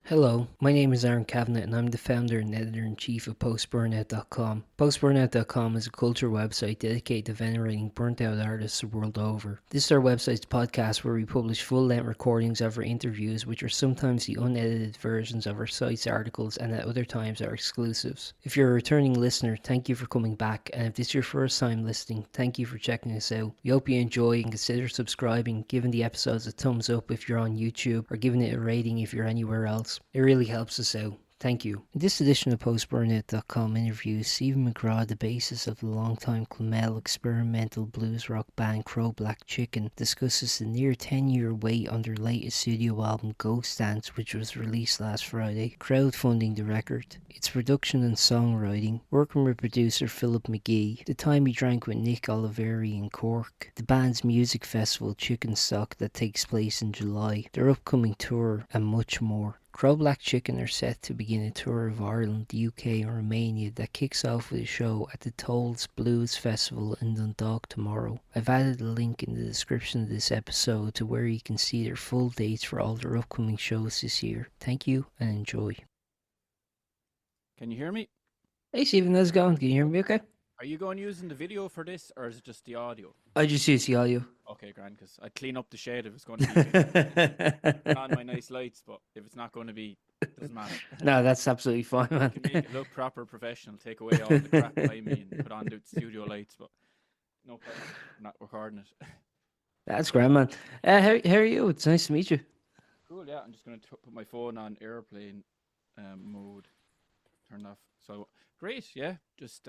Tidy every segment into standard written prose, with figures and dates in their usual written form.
Hello, my name is Aaron Cavanagh and I'm the founder and editor-in-chief of Post-Burnout.com. Post-Burnout.com is a culture website dedicated to venerating burnt-out artists the world over. This is our website's podcast where we publish full-length recordings of our interviews, which are sometimes the unedited versions of our site's articles and at other times are exclusives. If you're a returning listener, thank you for coming back, and if this is your first time listening, thank you for checking us out. We hope you enjoy and consider subscribing, giving the episodes a thumbs up if you're on YouTube, or giving it a rating if you're anywhere else. It really helps us out. Thank you. In this edition of PostBurnout.com interviews, Stephen McGrath, the bassist of the longtime Clonmel experimental blues rock band Black Chicken, discusses the near 10-year wait on their latest studio album Ghost Dance, which was released last Friday, crowdfunding the record, its production and songwriting, working with producer Phillip Magee, the time he drank with Nick Oliveri in Cork, the band's music festival Chicken Stock that takes place in July, their upcoming tour, and much more. Black Chicken are set to begin a tour of Ireland, the UK and Romania that kicks off with a show at the Tolls Blues Festival in Dundalk tomorrow. I've added a link in the description of this episode to where you can see their full dates for all their upcoming shows this year. Thank you and enjoy. Can you hear me? Hey Stephen, how's it going? Can you hear me okay? Are you going using the video for this, or is it just the audio? I just use the audio. Okay, grand, because I'd clean up the shade if it's going to be turn on my nice lights, but if it's not going to be, it doesn't matter. No, that's absolutely fine, man. You can make it look proper professional, take away all the crap behind me and put on the studio lights, but no problem. I'm not recording it. That's grand, man. How are you? It's nice to meet you. Cool, yeah. I'm just going to put my phone on airplane mode, turn off. So, great, yeah. Just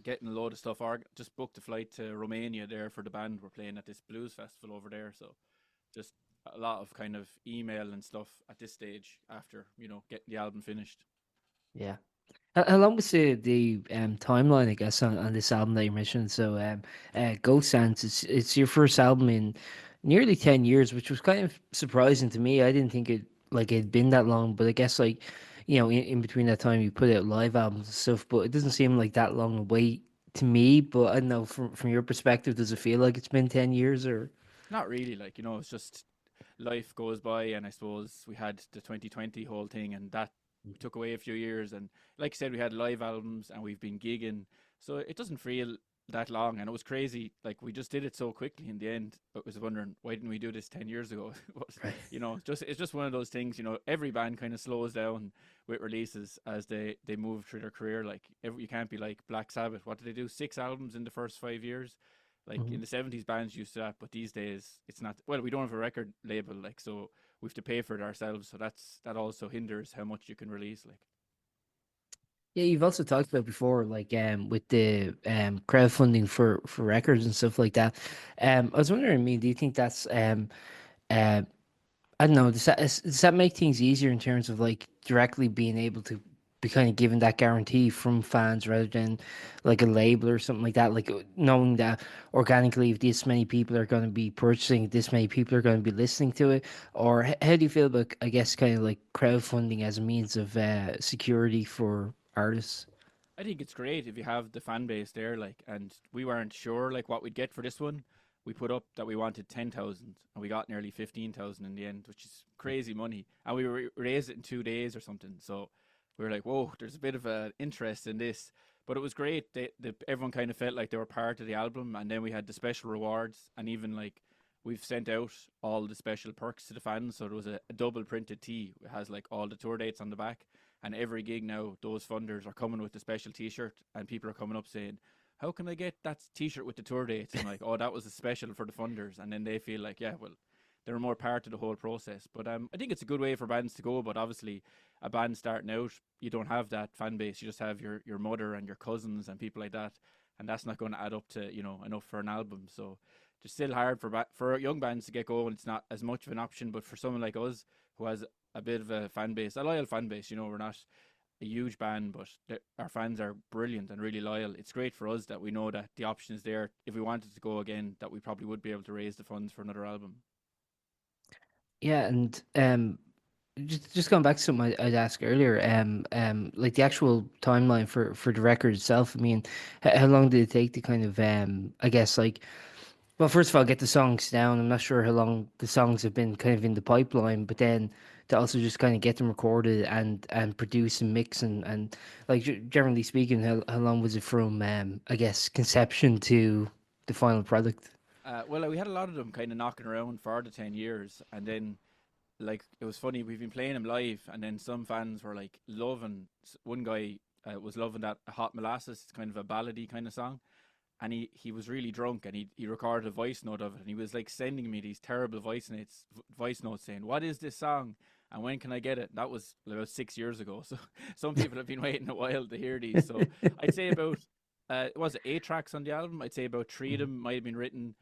getting a load of stuff. Just booked a flight to Romania there for the band. We're playing at this blues festival over there. So just a lot of kind of email and stuff at this stage after, getting the album finished. Yeah. How long was the timeline, I guess, on this album that you mentioned? So, Ghost Dance, it's your first album in nearly 10 years, which was kind of surprising to me. I didn't think it'd been that long, but I guess in between that time you put out live albums and stuff, but it doesn't seem like that long a wait to me. But I don't know, from your perspective, does it feel like it's been 10 years or? Not really, it's just life goes by, and I suppose we had the 2020 whole thing, and that took away a few years. And like I said, we had live albums, and we've been gigging, so it doesn't feel that long. And it was crazy, like we just did it so quickly in the end. I was wondering, why didn't we do this 10 years ago? Right. It's just one of those things. Every band kind of slows down with releases as they move through their career. You can't be like Black Sabbath. What did they do, 6 albums in the first 5 years? Like Mhm. in the 70s, bands used to that, but these days it's not. Well, we don't have a record label, so we have to pay for it ourselves. So that also hinders how much you can release. Yeah, you've also talked about before, like with the crowdfunding for records and stuff like that. I was wondering, do you think that's uh I don't know, does that make things easier in terms of like directly being able to be kind of given that guarantee from fans rather than like a label or something like that, like knowing that organically if this many people are going to be purchasing it, this many people are going to be listening to it, or how do you feel about, I guess, kind of like crowdfunding as a means of security for artists? I think it's great if you have the fan base there, and we weren't sure what we'd get for this one. We put up that we wanted 10,000, and we got nearly 15,000 in the end, which is crazy money. And we raised it in 2 days or something. So we were like, whoa, there's a bit of an interest in this. But it was great. Everyone kind of felt like they were part of the album, and then we had the special rewards, and even we've sent out all the special perks to the fans. So there was a double printed tee. It has all the tour dates on the back, and every gig now, those funders are coming with the special T-shirt, and people are coming up saying, "How can I get that T-shirt with the tour dates?" And oh, that was a special for the funders, and then they feel like, yeah, well, they're more part of the whole process. But I think it's a good way for bands to go. But obviously, a band starting out, you don't have that fan base. You just have your mother and your cousins and people like that, and that's not going to add up to enough for an album. So it's still hard for young bands to get going. It's not as much of an option, but for someone like us who has a bit of a fan base, a loyal fan base, we're not a huge band, but our fans are brilliant and really loyal. It's great for us that we know that the option is there if we wanted to go again, that we probably would be able to raise the funds for another album. Yeah, and just going back to something I'd asked earlier, like the actual timeline for the record itself. I mean, how long did it take to kind of, I guess, like Well, first of all, get the songs down. I'm not sure how long the songs have been kind of in the pipeline, but then to also just kind of get them recorded and produce and mix and like generally speaking, how long was it from I guess conception to the final product? Well, we had a lot of them kind of knocking around for the 10 years, and then like it was funny. We've been playing him live, and then some fans were like loving. One guy was loving that Hot Molasses. It's kind of a ballady kind of song, and he was really drunk, and he recorded a voice note of it, and he was like sending me these terrible voice notes saying, "What is this song? And when can I get it?" That was about 6 years ago. So some people have been waiting a while to hear these. So I'd say about was it 8 tracks on the album? I'd say about three of Mhm. them might have been written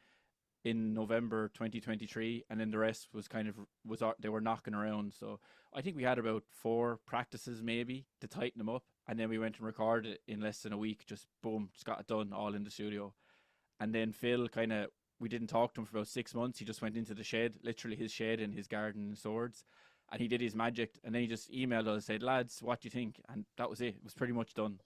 in November 2023, and then the rest was kind of was they were knocking around. So I think we had about 4 practices maybe to tighten them up, and then we went and recorded it in less than a week. Just boom, just got it done all in the studio. And then Phil kind of we didn't talk to him for about 6 months. He just went into the shed, literally his shed in his garden in Swords, and he did his magic. And then he just emailed us, said, "Lads, what do you think?" And that was it. It was pretty much done.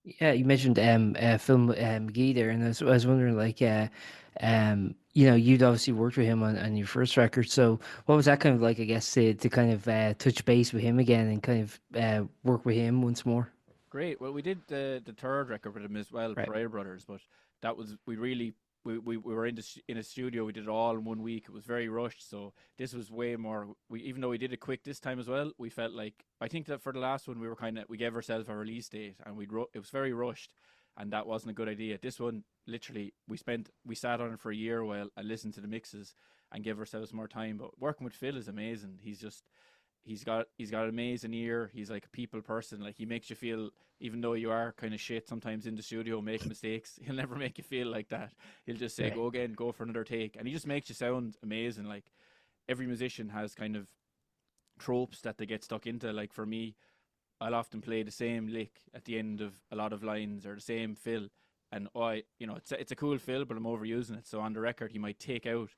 Yeah, you mentioned Phil McGee there, and I was wondering like you know, you'd obviously worked with him on your first record, so what was that kind of like? I guess to kind of touch base with him again and kind of work with him once more. Great. Well, we did the third record with him as well, Right. Pariah Brothers, but that was we really we were in a studio. We did it all in one week. It was very rushed. So this was way more. We even though we did it quick this time as well, we felt like I think that for the last one we were kind of we gave ourselves a release date and it was very rushed, and that wasn't a good idea. This one literally we sat on it for a year while and listened to the mixes and gave ourselves more time. But working with Phil is amazing. He's got an amazing ear. He's like a people person. Like he makes you feel, even though you are kind of shit sometimes in the studio, make mistakes. He'll never make you feel like that. He'll just say, Right. "Go again, go for another take," and he just makes you sound amazing. Like every musician has kind of tropes that they get stuck into. Like for me, I'll often play the same lick at the end of a lot of lines or the same fill, and it's a cool fill, but I'm overusing it. So on the record, he might take out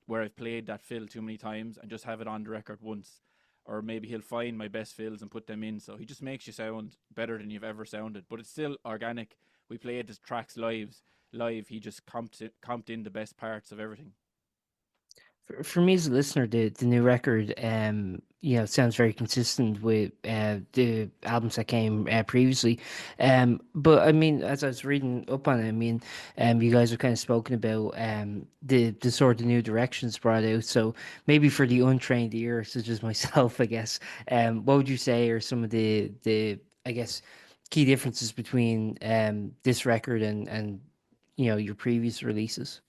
where I've played that fill too many times and just have it on the record once. Or maybe he'll find my best fills and put them in. So he just makes you sound better than you've ever sounded. But it's still organic. We played the tracks live. He just comped in the best parts of everything. For me as a listener, the new record, you know, sounds very consistent with the albums that came previously. But I mean, as I was reading up on it, I mean, you guys have kind of spoken about the sort of new directions brought out. So maybe for the untrained ear, such as myself, I guess, what would you say are some of the I guess key differences between this record and you know your previous releases?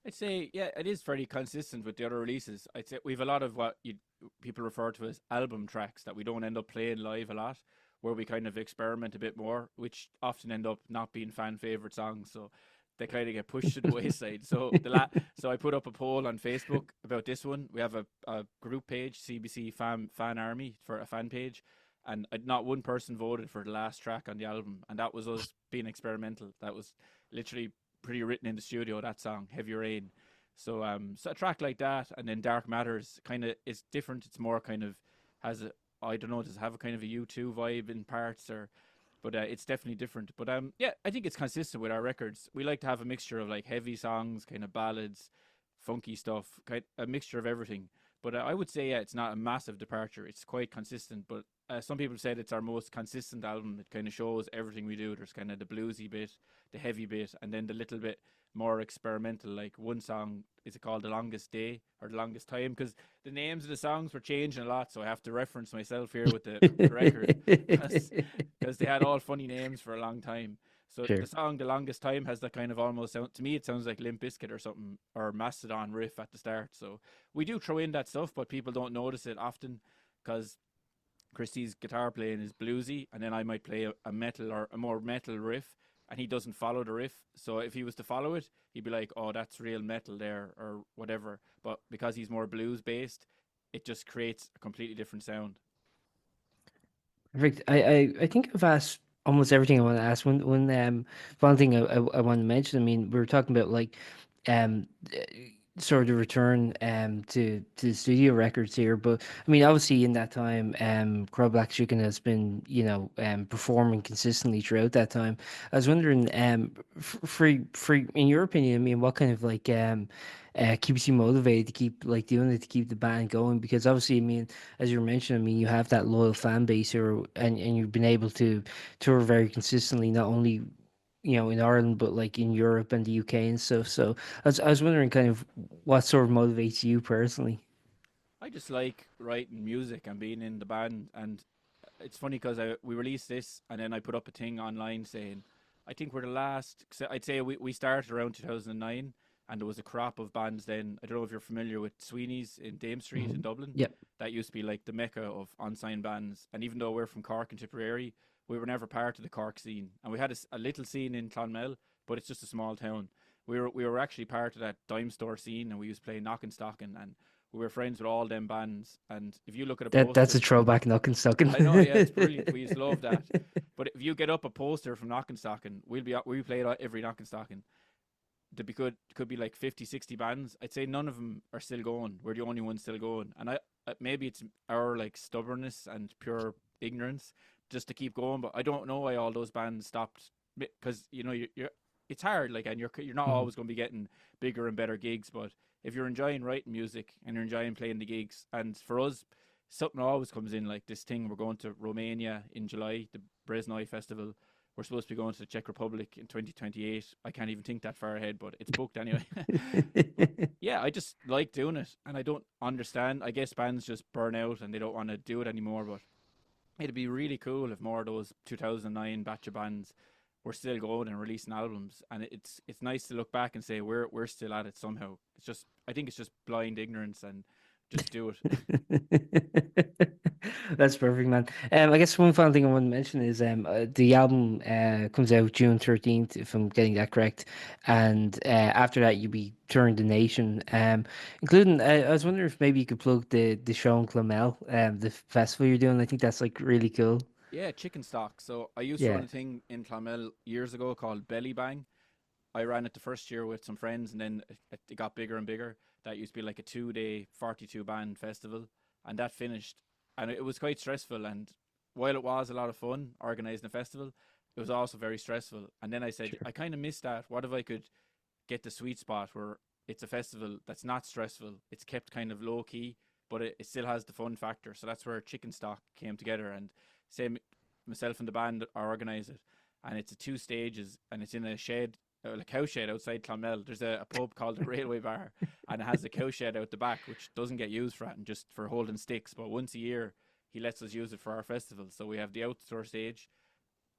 I'd say, yeah, it is fairly consistent with the other releases. I'd say we have a lot of what people refer to as album tracks that we don't end up playing live a lot, where we kind of experiment a bit more, which often end up not being fan favorite songs. So they kind of get pushed to the wayside. So I put up a poll on Facebook about this one. We have a group page, CBC Fan Army, for a fan page, and not one person voted for the last track on the album, and that was us being experimental. That was literally pretty written in the studio, that song Heavy Rain. So a track like that, and then Dark Matters kind of is different. It's more kind of has a, I don't know, does it have a kind of a U2 vibe in parts, or but it's definitely different. But yeah, I think it's consistent with our records. We like to have a mixture of like heavy songs, kind of ballads, funky stuff, a mixture of everything. But I would say, yeah, it's not a massive departure. It's quite consistent. But some people said it's our most consistent album. It kind of shows everything we do. There's kind of the bluesy bit, the heavy bit, and then the little bit more experimental. Like one song, is it called "The Longest Day" or "The Longest Time"? Because the names of the songs were changing a lot, so I have to reference myself here with the record, because they had all funny names for a long time. So the Sure. song "The Longest Time" has that kind of almost sound to me. It sounds like Limp Bizkit or something, or Mastodon riff at the start. So we do throw in that stuff, but people don't notice it often because Christie's guitar playing is bluesy, and then I might play a metal or a more metal riff, and he doesn't follow the riff. So if he was to follow it, he'd be like, "Oh, that's real metal there," or whatever. But because he's more blues based, it just creates a completely different sound. Perfect. I think I've asked almost everything I want to ask. One thing I want to mention. I mean, we were talking about like um sort of return to the studio records here. But I mean, obviously in that time, Crow Black Chicken has been, performing consistently throughout that time. I was wondering, for in your opinion, I mean, what kind of like keeps you motivated to keep like doing it, to keep the band going? Because obviously, I mean, as you mentioned, I mean, you have that loyal fan base here, and you've been able to tour very consistently, not only in Ireland, but like in Europe and the UK and stuff. So I was wondering kind of what sort of motivates you personally. I just like writing music and being in the band. And it's funny because we released this and then I put up a thing online saying, I think we're the last. I'd say we started around 2009 and there was a crop of bands then. I don't know if you're familiar with Sweeney's in Dame Street in Dublin. Yep. That used to be like the mecca of unsigned bands. And even though we're from Cork and Tipperary, we were never part of the Cork scene. And we had a little scene in Clonmel, but it's just a small town. We were actually part of that dime store scene and we used to play Knockin' Stockin' and we were friends with all them bands. And if you look at a That's poster, a throwback knocking sucking. I know, yeah, it's brilliant. We used to love that. But if you get up a poster from Knockin' Stockin', we play it every Knockin' Stockin'. There be could be like 50, 60 bands. I'd say none of them are still going. We're the only ones still going. And maybe it's our like stubbornness and pure ignorance just to keep going. But I don't know why all those bands stopped because you're it's hard like and you're not Mhm. always going to be getting bigger and better gigs. But if you're enjoying writing music and you're enjoying playing the gigs, and for us, something always comes in like this thing. We're going to Romania in July, the Brezhnoy Festival. We're supposed to be going to the Czech Republic in 2028. I can't even think that far ahead, but it's booked anyway. But yeah, I just like doing it, and I don't understand. I guess bands just burn out and they don't want to do it anymore. But it'd be really cool if more of those 2009 batch of bands were still going and releasing albums. And it's nice to look back and say we're still at it somehow. It's just I think it's just blind ignorance and just do it. That's perfect, man. I guess one final thing I want to mention is the album comes out June 13th, if I'm getting that correct, and after that you'll be touring the nation, including. I was wondering if maybe you could plug the show in Clonmel, the festival you're doing. I think that's like really cool. Yeah, chicken stock. So I used to run Yeah, a thing in Clonmel years ago called Belly Bang. I ran it the first year with some friends, and then it got bigger and bigger. That used to be like a 2 day, 42 band festival, and that finished. And it was quite stressful. And while it was a lot of fun organizing a festival, it was also very stressful. And then I said, sure. I kind of missed that. What if I could get the sweet spot where it's a festival that's not stressful, it's kept kind of low key, but it still has the fun factor. So that's where Chicken Stock came together. And say myself and the band organize it, and it's a two stages, and it's in a shed, like a cow shed outside Clonmel. There's a pub called the Railway Bar, and it has a cow shed out the back, which doesn't get used for that and just for holding sticks. But once a year, he lets us use it for our festival. So we have the outdoor stage,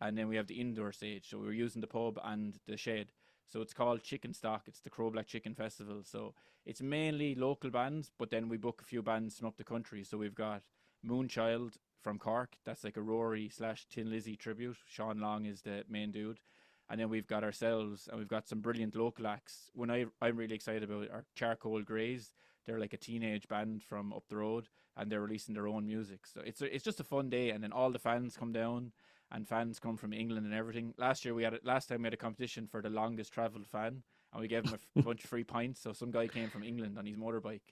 and then we have the indoor stage. So we were using the pub and the shed. So it's called Chicken Stock. It's the Crow Black Chicken Festival. So it's mainly local bands, but then we book a few bands from up the country. So we've got Moonchild from Cork. That's like a Rory slash Tin Lizzy tribute. Sean Long is the main dude. And then we've got ourselves, and we've got some brilliant local acts. I'm really excited about our Charcoal Greys. They're like a teenage band from up the road, and they're releasing their own music. So it's just a fun day, and then all the fans come down, and fans come from England and everything. Last time we had a competition for the longest travelled fan, and we gave him a bunch of free pints. So some guy came from England on his motorbike.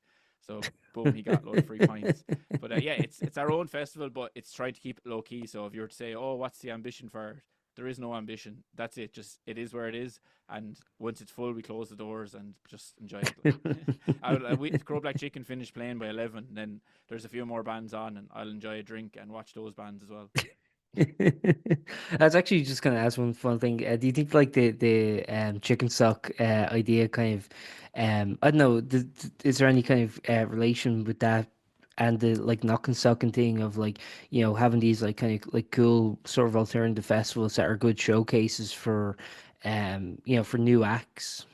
So boom, he got a load of free pints. But yeah, it's our own festival, but it's trying to keep it low key. So if you were to say, oh, what's the ambition for it? There is no ambition. That's it. Just it is where it is. And once it's full, we close the doors and just enjoy it. Like Crow Black Chicken finished playing by 11. Then there's a few more bands on, and I'll enjoy a drink and watch those bands as well. I was actually just gonna ask one fun thing. Do you think like the chicken stock idea kind of I don't know, is there any kind of relation with that and the like knock and sucking thing of like having these like kind of like cool sort of alternative festivals that are good showcases for for new acts?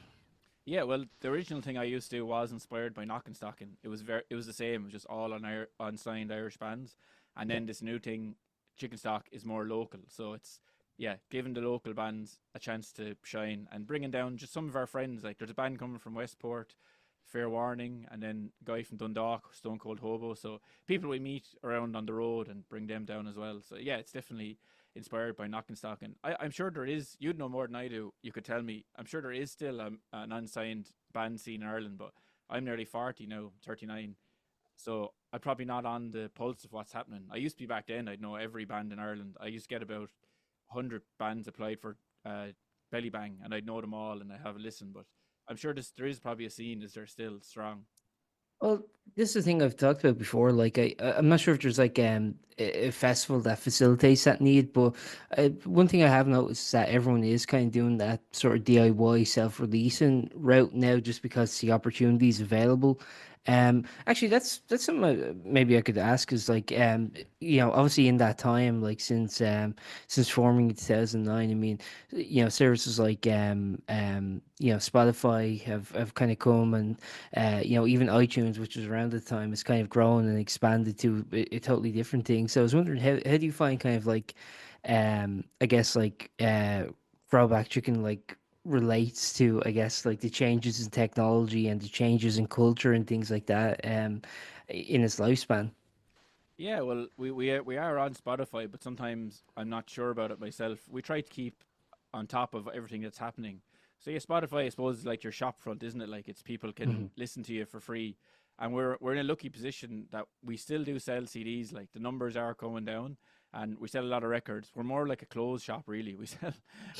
Yeah, well, the original thing I used to do was inspired by Knockin' Stockin'. It was the same. It was just all on unsigned Irish bands, and Yeah, then this new thing, Chicken Stock, is more local. So it's yeah, giving the local bands a chance to shine and bringing down just some of our friends. Like there's a band coming from Westport, Fair Warning, and then a guy from Dundalk, Stone Cold Hobo. So people we meet around on the road and bring them down as well. So yeah, it's definitely inspired by Knockin' Stock. And I'm sure there is, you'd know more than I do. You could tell me. I'm sure there is still an unsigned band scene in Ireland, but I'm nearly 40 now, 39. So I'm probably not on the pulse of what's happening. I used to be back then. I'd know every band in Ireland. I used to get about 100 bands applied for Belly Bang, and I'd know them all, and I have a listen. But I'm sure there is probably a scene. Is there still strong? Well, this is the thing I've talked about before. Like, I'm not sure if there's like a festival that facilitates that need, but one thing I have noticed is that everyone is kind of doing that sort of DIY self-releasing route now, just because the opportunity is available. Actually, that's something maybe I could ask is like, obviously in that time, like since forming in 2009, I mean, services like Spotify have kind of come, and even iTunes, which was around the time, has kind of grown and expanded to a totally different thing. So I was wondering, how do you find kind of like, I guess like Throwback Chicken like relates to, I guess, like the changes in technology and the changes in culture and things like that in its lifespan. Yeah, well, we are on Spotify, but sometimes I'm not sure about it myself. We try to keep on top of everything that's happening. So yeah, Spotify, I suppose, is like your shop front, isn't it? Like it's people can Hmm. listen to you for free, and we're in a lucky position that we still do sell CDs. Like the numbers are coming down, and we sell a lot of records. We're more like a clothes shop, really. We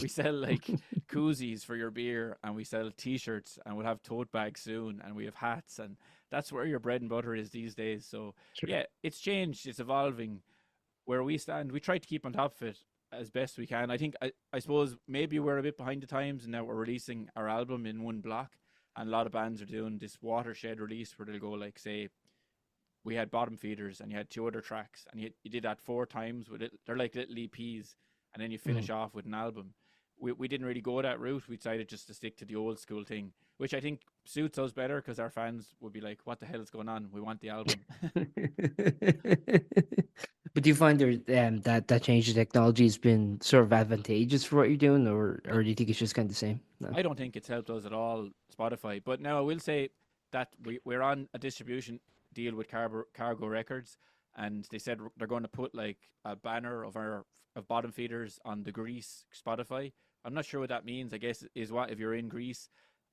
sell like koozies for your beer, and we sell T-shirts, and we'll have tote bags soon, and we have hats, and that's where your bread and butter is these days. So Sure. yeah, it's changed, it's evolving. Where we stand, we try to keep on top of it as best we can. I suppose maybe we're a bit behind the times, and now we're releasing our album in one block. And a lot of bands are doing this watershed release where they'll go like, say, we had Bottom Feeders and you had two other tracks, and you did that four times with it. They're like little EPs, and then you Mhm. finish off with an album. We didn't really go that route. We decided just to stick to the old school thing, which I think suits us better because our fans would be like, "What the hell is going on? We want the album." But do you find that change in technology has been sort of advantageous for what you're doing, Well, or do you think it's just kind of the same? No. I don't think it's helped us at all, Spotify. But now I will say that we're on a distribution deal with Cargo Records, and they said they're going to put like a banner of Bottom Feeders on the Greece Spotify. I'm not sure what that means. I guess is what if you're in Greece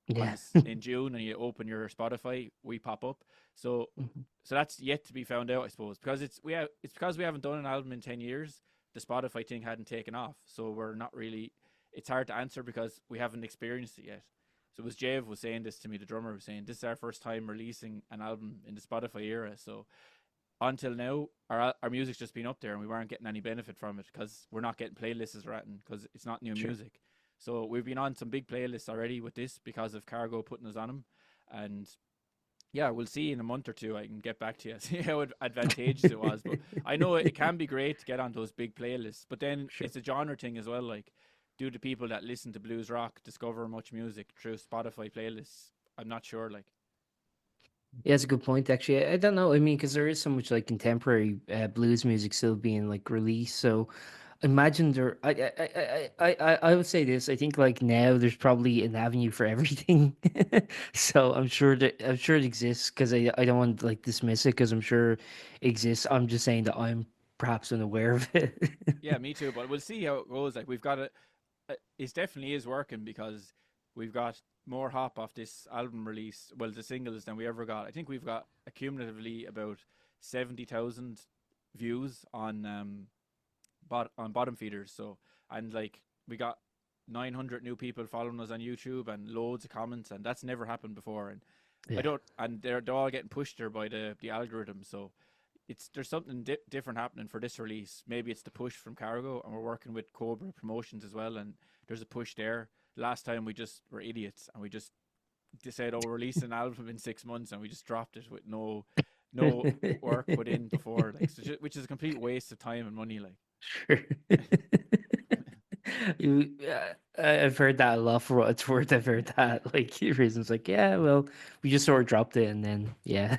on Yeah. this in June and you open your Spotify, we pop up. So Mhm. so that's yet to be found out, I suppose, because it's because we haven't done an album in 10 years. The Spotify thing hadn't taken off, so we're not really. It's hard to answer because we haven't experienced it yet. So it was Jav was saying this to me, the drummer was saying this is our first time releasing an album in the Spotify era. So until now, our music's just been up there and we weren't getting any benefit from it because we're not getting playlists or anything because it's not new Sure. music. So we've been on some big playlists already with this because of Cargo putting us on them, and yeah, we'll see in a month or two. I can get back to you, see how advantageous it was. But I know it can be great to get on those big playlists, but then Sure. it's a genre thing as well. Like, do the people that listen to blues rock discover much music through Spotify playlists? I'm not sure. Like, Yeah, that's a good point. Actually, I don't know. I mean, because there is so much like contemporary blues music still being like released, so imagine there. I would say this. I think like now there's probably an avenue for everything. So I'm sure it exists because I don't want to like dismiss it because I'm sure it exists. I'm just saying that I'm perhaps unaware of it. yeah, me too. But we'll see how it goes. Like, we've got it. It definitely is working because we've got more hop off this album release. Well, the singles than we ever got. I think we've got accumulatively about 70,000 views on bottom feeders. So, and like we got 900 new people following us on YouTube and loads of comments, and that's never happened before. And I Yeah. don't, and they're all getting pushed there by the algorithm. So there's something different happening for this release. Maybe it's the push from Cargo, and we're working with Cobra Promotions as well, and there's a push there. Last time we just were idiots and we just said, "Oh, we'll release an album in 6 months," and we just dropped it with no work put in before, like so which is a complete waste of time and money. Like, Sure. I've heard that a lot for what it's worth. I've heard that like reasons like, yeah, well, we just sort of dropped it and then yeah.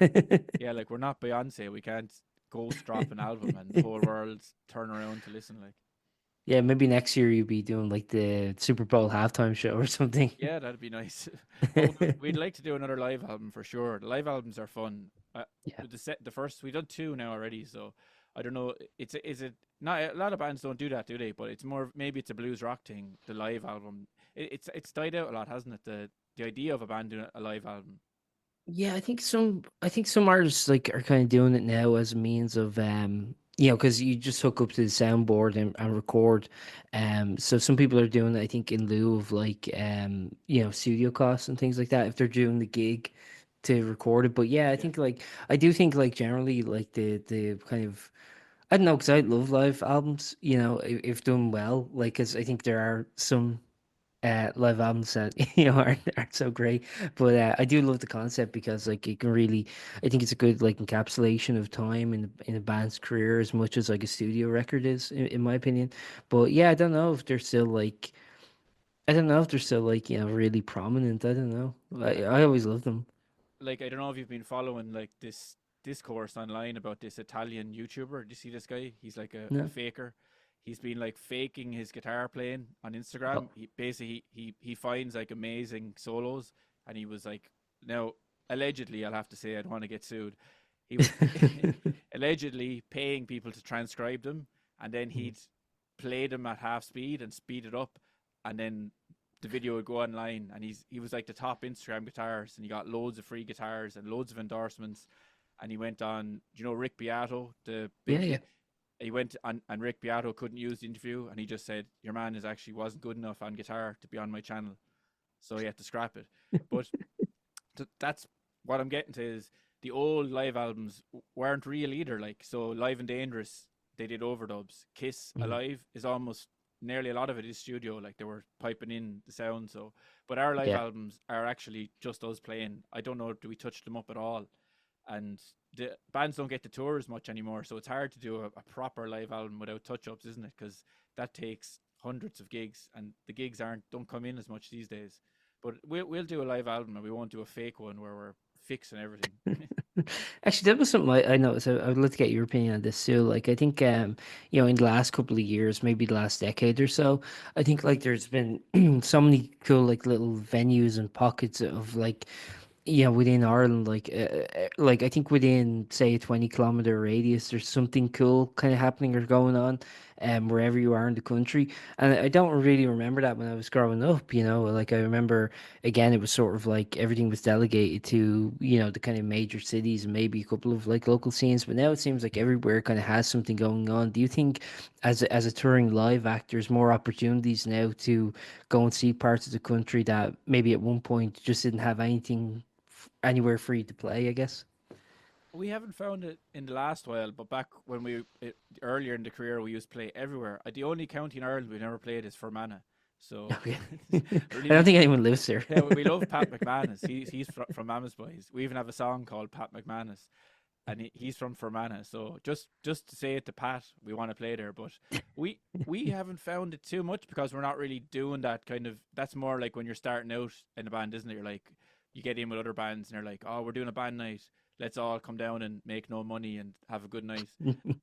yeah, like we're not Beyonce. We can't ghost drop an album and the whole world's turn around to listen. Like, Yeah, maybe next year you'll be doing like the Super Bowl halftime show or something. yeah, that'd be nice. But we'd like to do another live album for sure. The live albums are fun. Yeah. The first we've done two now already, so I don't know. Is it not a lot of bands don't do that, do they? But it's more maybe it's a blues rock thing. The live album, it's died out a lot, hasn't it? The idea of a band doing a live album. Yeah, I think some artists like are kind of doing it now as a means of you know, because you just hook up to the soundboard and record. So some people are doing it, I think, in lieu of like you know, studio costs and things like that if they're doing the gig to record it. But yeah, I Yeah, think like I do think like generally like the kind of I don't know, because I love live albums, you know, if done well, like, because I think there are some live albums that you know aren't so great, but I do love the concept because like it can really, I think it's a good like encapsulation of time in a band's career as much as like a studio record is, in my opinion. But yeah, I don't know if they're still like, I don't know if they're still like, you know, really prominent. I don't know. uh, I always loved them. like I don't know if you've been following like this discourse online about this Italian YouTuber. Do you see this guy? He's like a No. faker. He's been like faking his guitar playing on Oh. Instagram. He basically he finds like amazing solos, and he was like, now allegedly, I'll have to say I don't want to get sued. He was allegedly paying people to transcribe them, and then he'd play them at half speed and speed it up, and then the video would go online, and he was like the top Instagram guitarist, and he got loads of free guitars and loads of endorsements. And he went on, you know, Rick Beato, the Yeah, big. yeah. He went on, and Rick Beato couldn't use the interview, and he just said, "Your man is actually wasn't good enough on guitar to be on my channel," so he had to scrap it. But that's what I'm getting to is the old live albums weren't real either. Like so, Live and Dangerous, they did overdubs. Kiss Mhm. Alive is almost nearly a lot of it is studio. Like they were piping in the sound. So, but our live Yeah. albums are actually just us playing. I don't know, do we touch them up at all? And the bands don't get to tour as much anymore, so it's hard to do a proper live album without touch ups, isn't it? Because that takes hundreds of gigs, and the gigs aren't don't come in as much these days. But we'll do a live album, and we won't do a fake one where we're fixing everything. Actually, that was something I noticed. I would love to get your opinion on this too. Like, I think, you know, in the last couple of years, maybe the last decade or so, I think like there's been so many cool like little venues and pockets of like, yeah, within Ireland, like I think within say a 20-kilometer radius, there's something cool kind of happening or going on, wherever you are in the country. And I don't really remember that when I was growing up. You know, like I remember again, it was sort of like everything was delegated to you know the kind of major cities and maybe a couple of like local scenes. But now it seems like everywhere kind of has something going on. Do you think, as a touring live act, there's more opportunities now to go and see parts of the country that maybe at one point just didn't have anything anywhere free to play, I guess. We haven't found it in the last while, but back when earlier in the career, we used to play everywhere. The only county in Ireland we never played is Fermanagh. So Okay. really, I don't think anyone lives there. yeah, we love Pat McManus. He's from Mama's Boys. We even have a song called Pat McManus, and he's from Fermanagh. So just to say it to Pat, we want to play there, but we we haven't found it too much because we're not really doing that kind of. That's more like when you're starting out in a band, isn't it? You're like you get in with other bands and they're like, oh, we're doing a band night. Let's all come down and make no money and have a good night.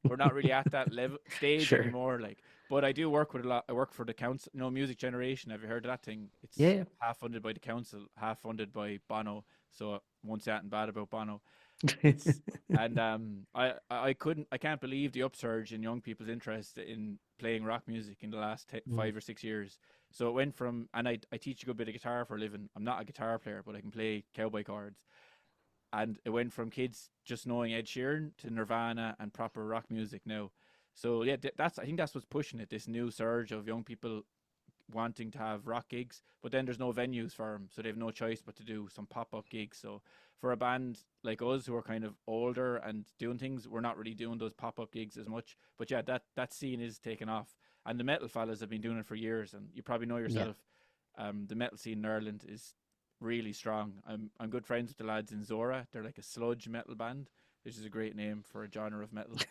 We're not really at that level stage Sure. anymore. Like, but I do work with a lot. I work for the council. You know, Music Generation. Have you heard of that thing? It's Yeah. half funded by the council, half funded by Bono. So I won't say anything bad about Bono. Yeah. It's and I can't believe the upsurge in young people's interest in playing rock music in the last Mm. 5 or 6 years. So it went from, and I teach a good bit of guitar for a living. I'm not a guitar player, but I can play cowboy chords. And it went from kids just knowing Ed Sheeran to Nirvana and proper rock music now. So yeah, that's I think that's what's pushing it. This new surge of young people wanting to have rock gigs, but then there's no venues for them, so they have no choice but to do some pop up gigs. So for a band like us who are kind of older and doing things, we're not really doing those pop up gigs as much. But yeah, that scene is taking off, and the metal fellas have been doing it for years, and you probably know Yeah. yourself. The metal scene in Ireland is really strong. I'm good friends with the lads in Zora. They're like a sludge metal band, which is a great name for a genre of metal,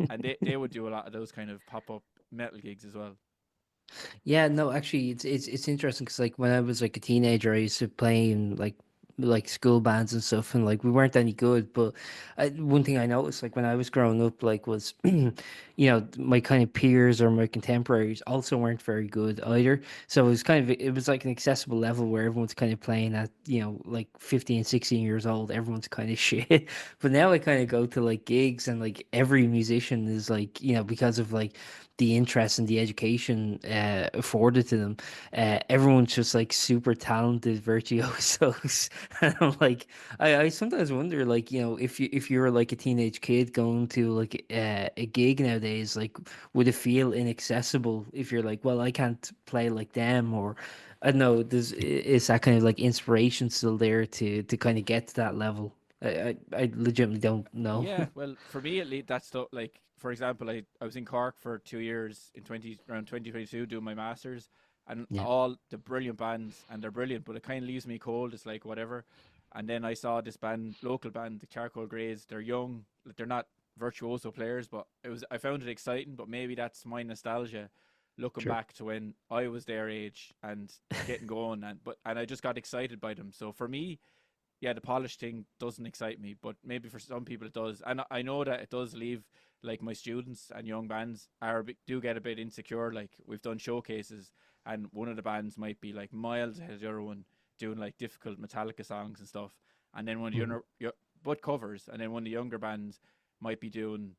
and they would do a lot of those kind of pop up metal gigs as well. Yeah, no, actually, it's interesting because like when I was like a teenager, I used to play in like school bands and stuff, and like we weren't any good. But one thing I noticed, like when I was growing up, like was, you know, my kind of peers or my contemporaries also weren't very good either. So it was kind of it was like an accessible level where everyone's kind of playing at you know like 15, 16 years old. Everyone's kind of shit. But now I kind of go to like gigs and like every musician is like you know because of like the interest and the education afforded to them. Everyone's just like super talented virtuosos, And I'm like, I sometimes wonder, like, if you were like a teenage kid going to like a gig nowadays, like, would it feel inaccessible if you're like, well, I can't play like them, or I don't know, is that kind of like inspiration still there to kind of get to that level? I legitimately don't know. Yeah, well, for me at least, that's the, like, for example, I was in Cork for 2 years in 2022 doing my masters, and Yeah, all the brilliant bands, and they're brilliant, but it kind of leaves me cold. It's like whatever. And then I saw this band, local band, the Charcoal Greys. They're young, like, they're not virtuoso players, but I found it exciting. But maybe that's my nostalgia, looking sure. back to when I was their age and getting going, and I just got excited by them. So for me, yeah, the polish thing doesn't excite me, but maybe for some people it does. And I know that it does leave, like, my students and young bands do get a bit insecure. Like, we've done showcases, and one of the bands might be like miles ahead of the other one, doing like difficult Metallica songs and stuff. And then Mhm. but covers, and then one of the younger bands might be doing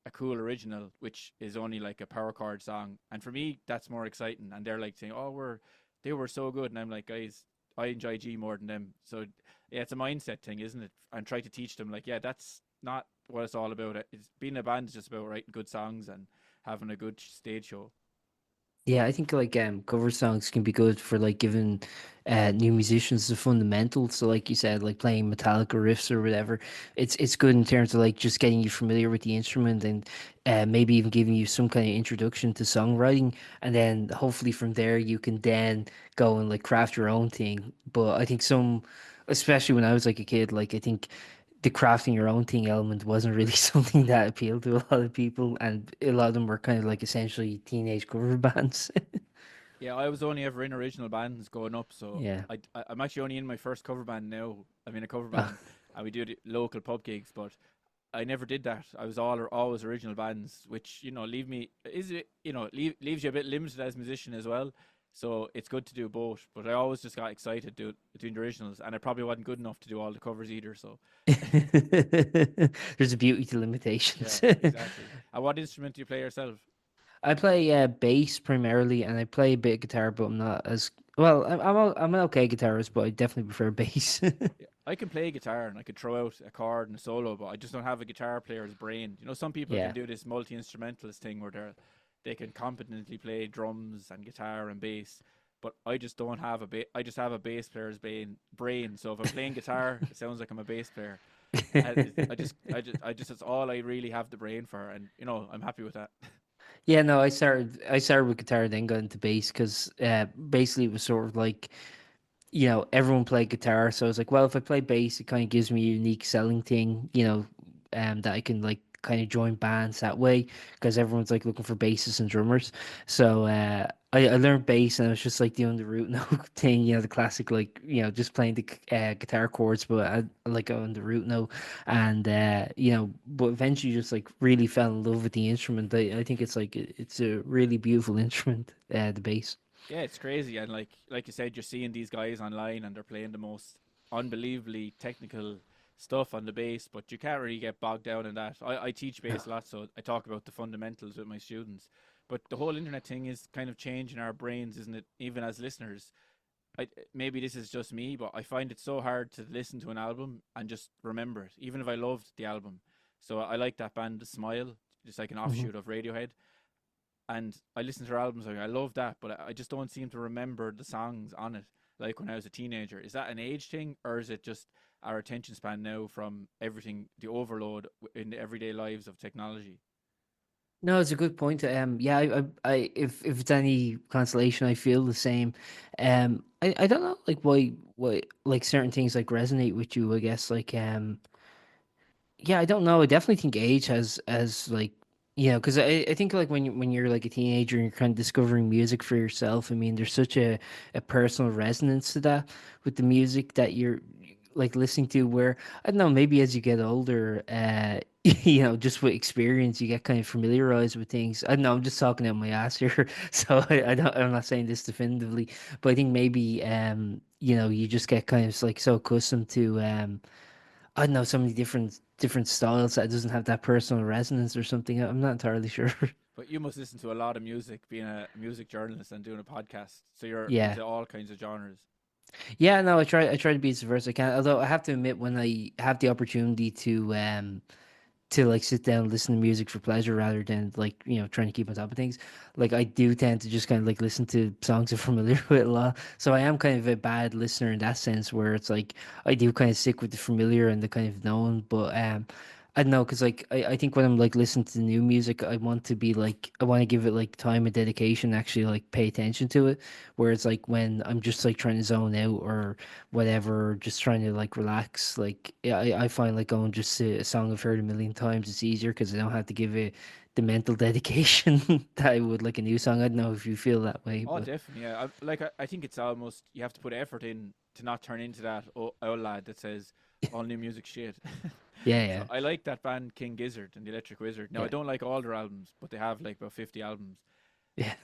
a cool original, which is only like a power chord song. And for me, that's more exciting. And they're like saying, "Oh, they were so good," and I'm like, "Guys, I enjoy G more than them." So yeah, it's a mindset thing, isn't it? And try to teach them, like, yeah, that's not what it's all about. It's being a band is just about writing good songs and having a good stage show. Yeah, I think like cover songs can be good for like giving new musicians the fundamentals. So like you said, like playing Metallica riffs or whatever, it's good in terms of like just getting you familiar with the instrument and maybe even giving you some kind of introduction to songwriting. And then hopefully from there you can then go and like craft your own thing. But I think especially when I was like a kid, like I think the crafting your own thing element wasn't really something that appealed to a lot of people, and a lot of them were kind of like essentially teenage cover bands. Yeah, I was only ever in original bands growing up, so Yeah. I'm actually only in my first cover band now. I'm in a cover Oh. band, and we do the local pub gigs, but I never did that. I was always original bands, which, leave me is it you know leave, leaves you a bit limited as a musician as well. So it's good to do both. But I always just got excited doing the originals, and I probably wasn't good enough to do all the covers either. So There's a beauty to yeah, limitations. exactly. And what instrument do you play yourself? I play bass primarily, and I play a bit of guitar, but I'm not as well. I'm an okay guitarist, but I definitely prefer bass. Yeah, I can play guitar and I could throw out a chord and a solo, but I just don't have a guitar player's brain. Some people can Yeah. do this multi instrumentalist thing where they can competently play drums and guitar and bass, but I just don't have I just have a bass player's brain. So if I'm playing guitar, it sounds like I'm a bass player. That's all I really have the brain for, and I'm happy with that. Yeah, no, I started with guitar, then got into bass because basically it was sort of like everyone played guitar, so I was like, well, if I play bass, it kind of gives me a unique selling thing, that I can like kind of join bands that way because everyone's like looking for bassists and drummers. So I learned bass and I was just like doing the root note thing, the classic like just playing the guitar chords, but I like on the root note, and but eventually just like really fell in love with the instrument. I think it's like it's a really beautiful instrument, the bass. Yeah, it's crazy, and like you said, you're seeing these guys online, and they're playing the most unbelievably technical stuff on the bass, but you can't really get bogged down in that. I teach bass a lot, so I talk about the fundamentals with my students. But the whole internet thing is kind of changing our brains, isn't it? Even as listeners, maybe this is just me, but I find it so hard to listen to an album and just remember it, even if I loved the album. So I like that band, The Smile, just like an Hmm. offshoot of Radiohead, and I listen to her albums. Like, I love that, but I just don't seem to remember the songs on it like when I was a teenager. Is that an age thing, or is it just our attention span now from everything, the overload in the everyday lives of technology? No, it's a good point. Yeah, if it's any consolation, I feel the same. I don't know, like why like certain things like resonate with you. I guess like yeah, I don't know. I definitely think age has like because I think like when you're like a teenager and you're kind of discovering music for yourself. I mean, there's such a personal resonance to that with the music that you're like listening to. Where I don't know, maybe as you get older, just with experience, you get kind of familiarized with things. I don't know. I'm just talking out my ass here, so I don't. I'm not saying this definitively, but I think maybe you just get kind of like so accustomed to I don't know, so many different styles that it doesn't have that personal resonance or something. I'm not entirely sure. But you must listen to a lot of music, being a music journalist and doing a podcast. So you're Yeah. into all kinds of genres. Yeah, no, I try to be as diverse as I can. Although I have to admit, when I have the opportunity to like sit down and listen to music for pleasure rather than like trying to keep on top of things, like I do tend to just kind of like listen to songs I'm familiar with a lot. So I am kind of a bad listener in that sense, where it's like I do kind of stick with the familiar and the kind of known. But I don't know, because like I think when I'm like listening to new music, I want to be like, I want to give it like time and dedication, actually like pay attention to it. Whereas like when I'm just like trying to zone out or whatever, just trying to like relax. Like yeah, I find like going just to a song I've heard a million times, it's easier because I don't have to give it the mental dedication that I would like a new song. I don't know if you feel that way, Oh, but definitely. Yeah, I think it's almost you have to put effort in to not turn into that old lad that says all new music shit. yeah, So yeah, I like that band King Gizzard and the Electric Wizard. Now I yeah, don't like all their albums, but they have like about 50 albums. yeah.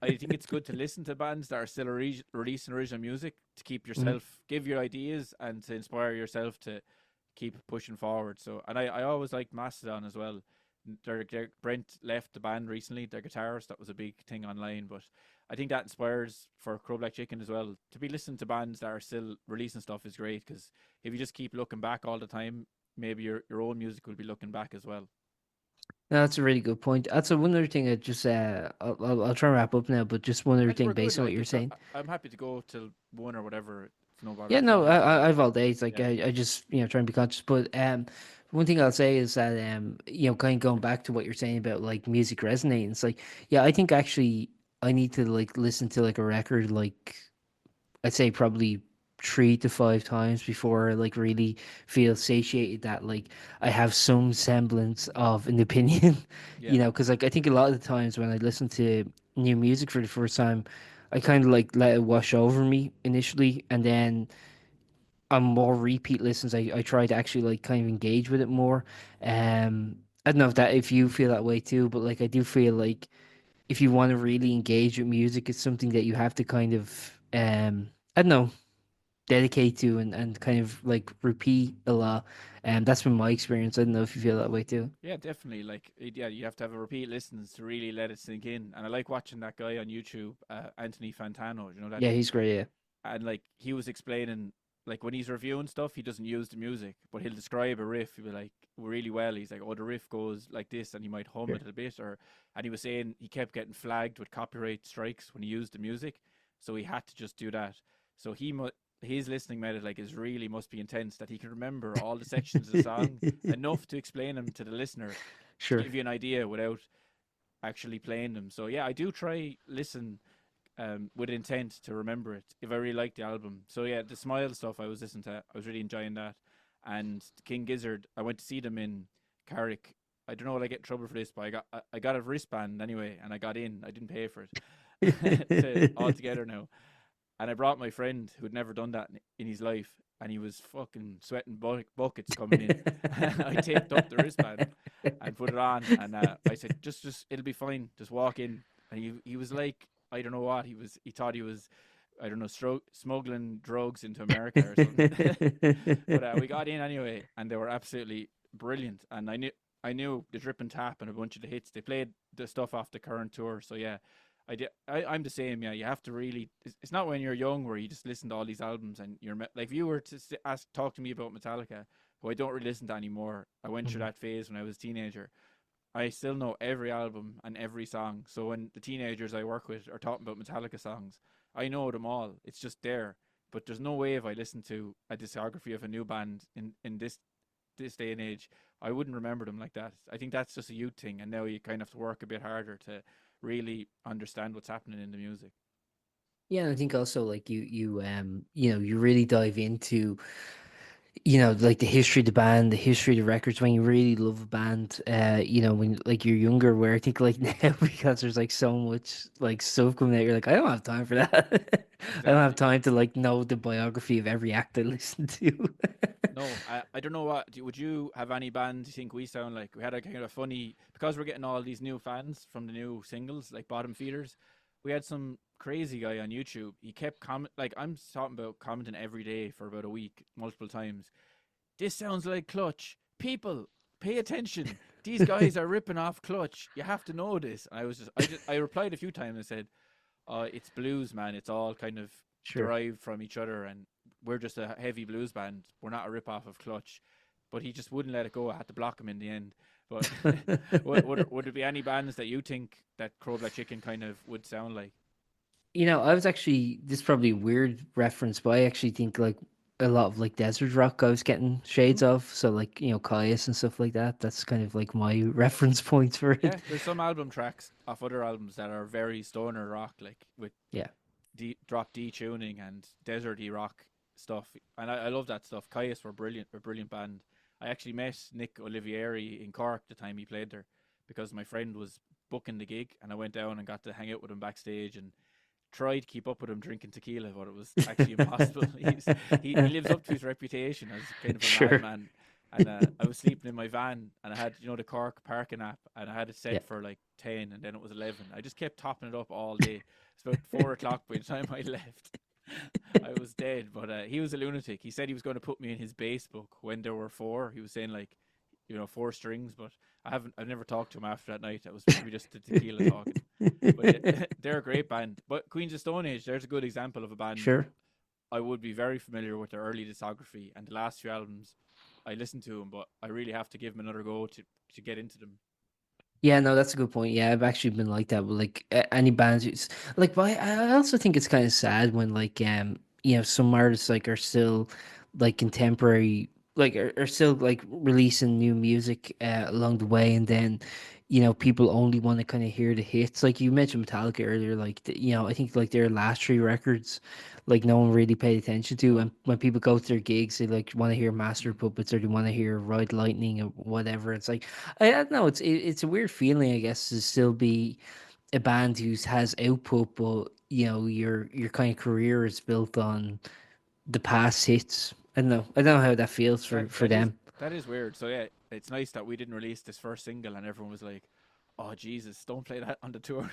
I think it's good to listen to bands that are still releasing original music to keep Mhm. yourself, give you ideas and to inspire yourself to keep pushing forward. So, and I always liked Mastodon as well. Brent left the band recently, their guitarist. That was a big thing online, but I think that inspires for Crow Black Chicken as well. To be listening to bands that are still releasing stuff is great because if you just keep looking back all the time, maybe your own music will be looking back as well. No, that's a really good point. That's one other thing. I just I'll try and wrap up now, but just one other And thing we're good. based on what Like you're it's, saying. I'm happy to go till one or whatever. It's no bother Yeah, at all. no, We can I've all day. It's like Yeah. I just try and be conscious. But one thing I'll say is that kind of going back to what you're saying about like music resonating. It's like yeah, I think actually I need to like listen to like a record like I'd say probably 3 to 5 times before I like really feel satiated that like I have some semblance of an opinion. Yeah. Because like I think a lot of the times when I listen to new music for the first time, I kind of like let it wash over me initially, and then on more repeat listens, I try to actually like kind of engage with it more. I don't know if you feel that way too, but like I do feel like if you want to really engage with music, it's something that you have to kind of I don't know, dedicate to and kind of like repeat a lot. And that's been my experience. I don't know if you feel that way too. Yeah, definitely. Like, yeah, you have to have a repeat listens to really let it sink in. And I like watching that guy on YouTube, Anthony Fantano. You know that, Yeah, he's great. Yeah. and like he was explaining, like when he's reviewing stuff, he doesn't use the music, but he'll describe a riff. He'll be like really well. He's like, oh, the riff goes like this, and he might hum Sure. it a bit. Or, and he was saying he kept getting flagged with copyright strikes when he used the music, so he had to just do that. So his listening method like is really must be intense that he can remember all the sections of the song enough to explain them to the listener to Sure. give you an idea without actually playing them. So yeah, I do try listen with intent to remember it if I really like the album. So yeah, the Smile stuff I was listening to, I was really enjoying that. And King Gizzard, I went to see them in Carrick. I don't know will I get in trouble for this, but I got a wristband anyway, and I got in. I didn't pay for it to all together now. And I brought my friend who'd never done that in his life, and he was fucking sweating buckets coming in. I taped up the wristband and put it on, and I said, just it'll be fine. Just walk in. And he was like, I don't know what he was. He thought he was, I don't know, smuggling drugs into America or something. But we got in anyway, and they were absolutely brilliant. And I knew the drip and tap and a bunch of the hits. They played the stuff off the current tour, so yeah, I'm the same. Yeah, you have to really. It's not when you're young where you just listen to all these albums and like if you were to talk to me about Metallica, who I don't really listen to anymore. I went through Mhm. that phase when I was a teenager. I still know every album and every song. So when the teenagers I work with are talking about Metallica songs, I know them all. It's just there. But there's no way if I listen to a discography of a new band in this day and age, I wouldn't remember them like that. I think that's just a youth thing, and now you kind of have to work a bit harder to really understand what's happening in the music. Yeah, and I think also like you really dive into like the history of the band, the history of the records when you really love a band, when like you're younger, where I think like now because there's like so much like stuff coming out, you're like, I don't have time for that. I don't have Exactly. time to like know the biography of every act I listen to. No, I don't know what. Would you have any band you think we sound like? We had a kind of funny because we're getting all these new fans from the new singles like Bottom Feeders. We had some crazy guy on YouTube. He kept comment like I'm talking about commenting every day for about a week, multiple times. This sounds like Clutch. People, pay attention. These guys are ripping off Clutch. You have to know this. I replied a few times and said, it's blues, man. It's all kind of Sure. derived from each other, and we're just a heavy blues band. We're not a rip off of Clutch, but he just wouldn't let it go. I had to block him in the end. But would there be any bands that you think that Crow Black Chicken kind of would sound like? I was actually, this is probably a weird reference, but I actually think like a lot of like desert rock I was getting shades of. So like, Caius and stuff like that. That's kind of like my reference point for it. Yeah, there's some album tracks off other albums that are very stoner rock, like with Yeah. drop D tuning and deserty rock stuff, and I love that stuff. Caius were brilliant, a brilliant band. I actually met Nick Oliveri in Cork the time he played there, because my friend was booking the gig, and I went down and got to hang out with him backstage and tried to keep up with him drinking tequila, but it was actually impossible. He lives up to his reputation as kind of a Sure. madman. And I was sleeping in my van, and I had the Cork parking app, and I had it Yeah. set for like 10, and then it was 11. I just kept topping it up all day. It's about 4 o'clock by the time I left. I was dead, but he was a lunatic. He said he was going to put me in his bass book when there were four. He was saying like, four strings, but I've never talked to him after that night. That was maybe just the tequila talking. But yeah, they're a great band. But Queens of Stone Age, there's a good example of a band Sure. I would be very familiar with their early discography and the last few albums. I listened to them, but I really have to give them another go to get into them. Yeah, no, that's a good point. Yeah, I've actually been like that with like any bands. Like, but I also think it's kind of sad when like some artists like are still like contemporary, like are still like releasing new music along the way, and then people only want to kind of hear the hits. Like you mentioned Metallica earlier, like I think like their last three records, like no one really paid attention to, No, and when people go to their gigs, they like want to hear Master of Puppets or they want to hear Ride Lightning or whatever. It's like I don't know. It's a weird feeling, I guess, to still be a band who has output, but your kind of career is built on the past hits. I don't know. I don't know how that feels that for that is them. that is weird. So yeah, it's nice that we didn't release this first single, and everyone was like, "Oh Jesus, don't play that on the tour.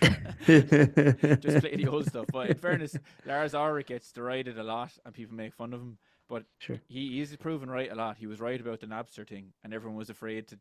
Just play the old stuff." But in fairness, Lars Ulrich gets derided a lot, and people make fun of him. But Sure. he's proven right a lot. He was right about the Napster thing, and everyone was afraid to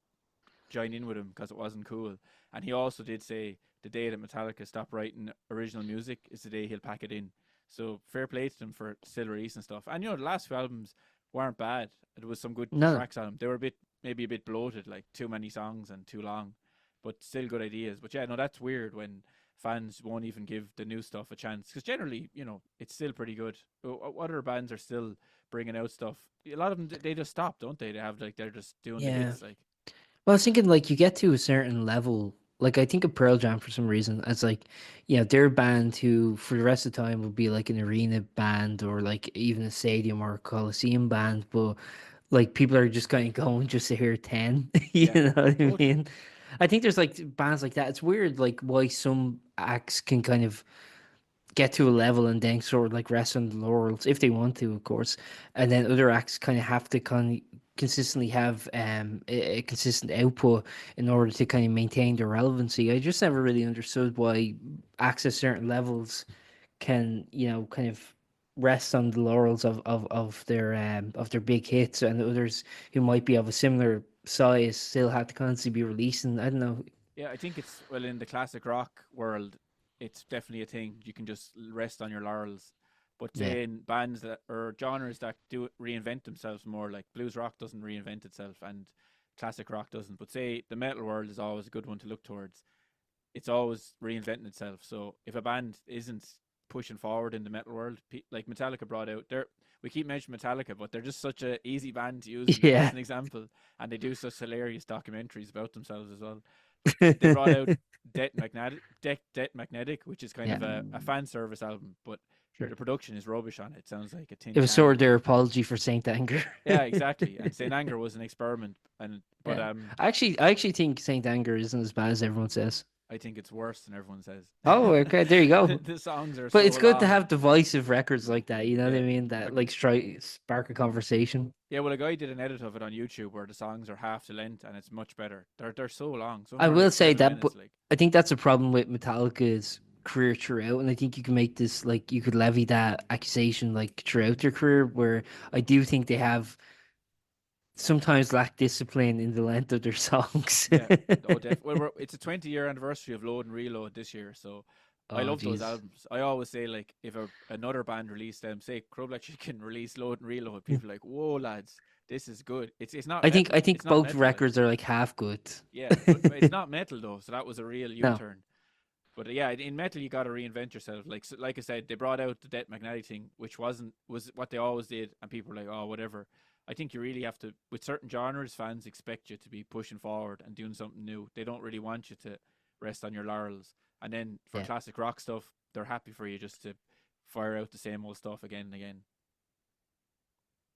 join in with him because it wasn't cool. And he also did say the day that Metallica stop writing original music is the day he'll pack it in. So fair play to them for still releasing stuff. And the last few albums weren't bad. There was some good No. tracks on them. They were maybe a bit bloated, like too many songs and too long, but still good ideas. But yeah, no, that's weird when fans won't even give the new stuff a chance, because generally, it's still pretty good. What other bands are still bringing out stuff? A lot of them they just stop, don't they? They have like they're just doing the Yeah. hits, like. Well, I was thinking like you get to a certain level. Like I think of Pearl Jam for some reason as like, they're a band who for the rest of the time would be like an arena band or like even a stadium or a coliseum band, but like people are just kind of going just to hear 10. You Yeah, know what I totally. mean? I think there's like bands like that. It's weird like why some acts can kind of get to a level and then sort of like rest on the laurels if they want to, of course, and then other acts kind of have to kind of consistently have a consistent output in order to kind of maintain their relevancy. I just never really understood why acts at certain levels can kind of rest on the laurels of their big hits, and others who might be of a similar size still have to constantly be releasing. I don't know. Yeah, I think it's, well, in the classic rock world, it's definitely a thing. You can just rest on your laurels. But Yeah. say in bands that or genres that do reinvent themselves more, like blues rock doesn't reinvent itself and classic rock doesn't. But say the metal world is always a good one to look towards. It's always reinventing itself. So if a band isn't pushing forward in the metal world, like Metallica brought out, we keep mentioning Metallica, but they're just such a easy band to use as Yeah. an example, and they do such hilarious documentaries about themselves as well. But they brought out Debt Magnetic, which is kind Yeah. of a fan service album, but Sure. the production is rubbish on it. It sounds like a tin It was sort can. of their apology for Saint Anger. Yeah, exactly. And Saint Anger was an experiment, and but Yeah. I actually think Saint Anger isn't as bad as everyone says. I think it's worse than everyone says. Oh, okay, there you go. The songs are But so it's good to long. have divisive records like that. You know what Yeah. I mean? A That like spark a conversation. Yeah, well, a guy did an edit of it on YouTube where the songs are half the length, and it's much better. They're so long. Some of I them are will like say 7 minutes. that, Like, I think that's a problem with Metallica's career throughout, and I think you can make this like you could levy that accusation like throughout their career, where I do think they have sometimes lack discipline in the length of their songs. yeah, oh, well, it's a 20-year anniversary of Load and Reload this year, so I Oh, love those jeez. albums. I always say like if another band released them, say Crowdfunding Chicken release Load and Reload, people are like, whoa lads, this is good. It's not I metal. It's think not both metal like. records are like half good. Yeah, but it's not metal though, so that was a real U No. turn. But yeah, in metal you got to reinvent yourself. Like I said, they brought out the Death Magnetic thing, which was what they always did, and people were like, oh whatever. I think you really have to, with certain genres, fans expect you to be pushing forward and doing something new. They don't really want you to rest on your laurels. And then for Yeah. classic rock stuff, they're happy for you just to fire out the same old stuff again and again.